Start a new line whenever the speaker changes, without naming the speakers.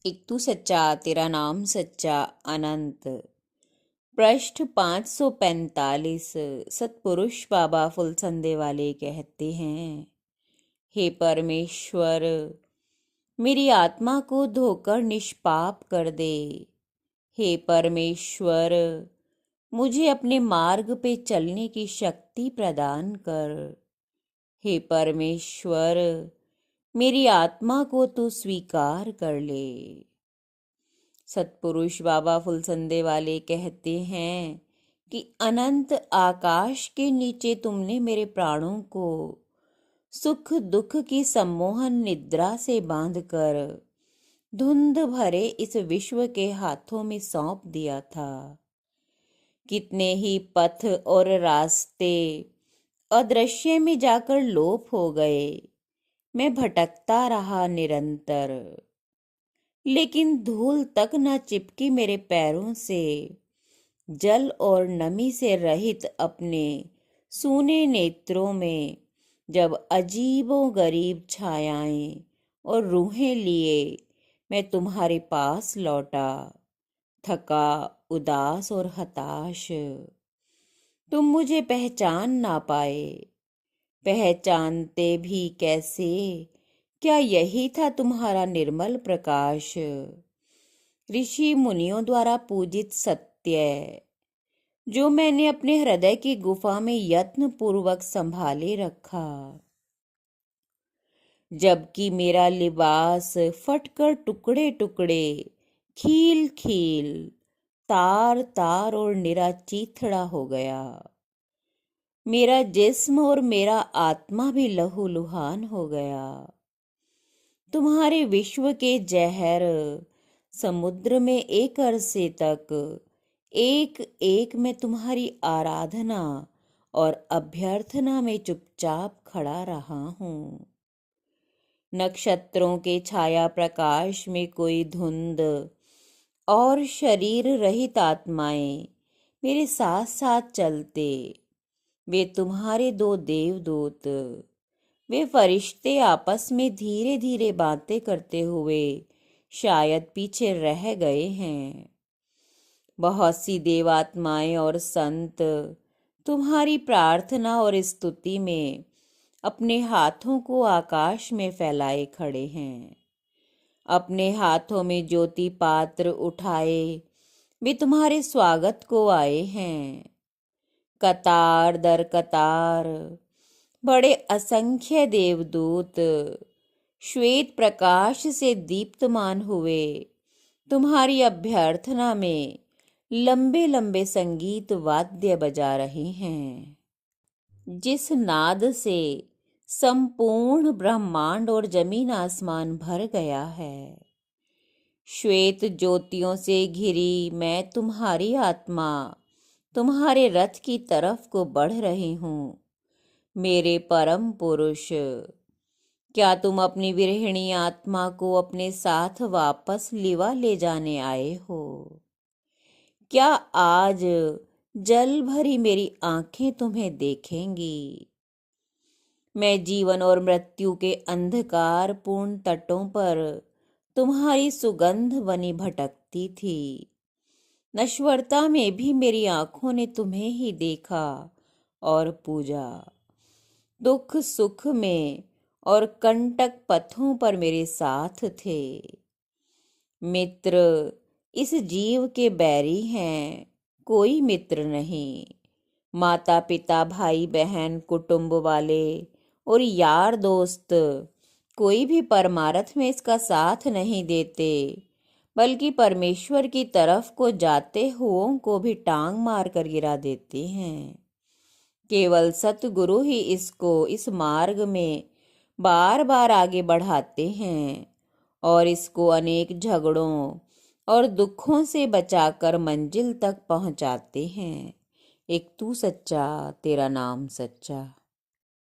एक तू सच्चा तेरा नाम सच्चा अनंत। पृष्ठ 545। सतपुरुष बाबा फुलसंदे वाले कहते हैं, हे परमेश्वर, मेरी आत्मा को धोकर निष्पाप कर दे। हे परमेश्वर, मुझे अपने मार्ग पे चलने की शक्ति प्रदान कर। हे परमेश्वर, मेरी आत्मा को तू स्वीकार कर ले। सतपुरुष बाबा फुलसंदे वाले कहते हैं कि अनंत आकाश के नीचे तुमने मेरे प्राणों को सुख दुख की सम्मोहन निद्रा से बांधकर धुंध भरे इस विश्व के हाथों में सौंप दिया था। कितने ही पथ और रास्ते अदृश्य में जाकर लोप हो गए। मैं भटकता रहा निरंतर, लेकिन धूल तक न चिपकी मेरे पैरों से। जल और नमी से रहित अपने सूने नेत्रों में जब अजीबो गरीब छायाएं और रूहें लिए मैं तुम्हारे पास लौटा, थका, उदास और हताश। तुम मुझे पहचान ना पाए। पहचानते भी कैसे? क्या यही था तुम्हारा निर्मल प्रकाश, ऋषि मुनियों द्वारा पूजित सत्य, जो मैंने अपने हृदय की गुफा में यत्न पूर्वक संभाले रखा। जबकि मेरा लिबास फटकर टुकड़े टुकड़े, खील खील, तार तार और निरा चीथड़ा हो गया। मेरा जिस्म और मेरा आत्मा भी लहूलुहान हो गया। तुम्हारे विश्व के जहर समुद्र में एक अरसे तक एक एक मैं तुम्हारी आराधना और अभ्यर्थना में चुपचाप खड़ा रहा हूँ। नक्षत्रों के छाया प्रकाश में कोई धुंध और शरीर रहित आत्माएं मेरे साथ साथ चलते। वे तुम्हारे दो देवदूत, वे फरिश्ते आपस में धीरे धीरे बातें करते हुए शायद पीछे रह गए हैं। बहुत सी देवात्माएं और संत तुम्हारी प्रार्थना और स्तुति में अपने हाथों को आकाश में फैलाए खड़े हैं। अपने हाथों में ज्योति पात्र उठाए वे तुम्हारे स्वागत को आए हैं। कतार दर कतार बड़े असंख्य देवदूत श्वेत प्रकाश से दीप्तमान हुए तुम्हारी अभ्यर्थना में लंबे लंबे संगीत वाद्य बजा रहे हैं, जिस नाद से संपूर्ण ब्रह्मांड और जमीन आसमान भर गया है। श्वेत ज्योतियों से घिरी मैं तुम्हारी आत्मा तुम्हारे रथ की तरफ को बढ़ रही हूँ। मेरे परम पुरुष, क्या तुम अपनी विरहिणी आत्मा को अपने साथ वापस लिवा ले जाने आए हो? क्या आज जल भरी मेरी आंखें तुम्हें देखेंगी? मैं जीवन और मृत्यु के अंधकार पूर्ण तटों पर तुम्हारी सुगंध बनी भटकती थी। नश्वरता में भी मेरी आंखों ने तुम्हें ही देखा और पूजा। दुख सुख में और कंटक पथों पर मेरे साथ थे। मित्र इस जीव के बैरी हैं, कोई मित्र नहीं। माता पिता भाई बहन कुटुंब वाले और यार दोस्त कोई भी परमार्थ में इसका साथ नहीं देते, बल्कि परमेश्वर की तरफ को जाते हुओं को भी टांग मार कर गिरा देते हैं। केवल सतगुरु ही इसको इस मार्ग में बार बार आगे बढ़ाते हैं और इसको अनेक झगड़ों और दुखों से बचाकर मंजिल तक पहुंचाते हैं। एक तू सच्चा तेरा नाम सच्चा।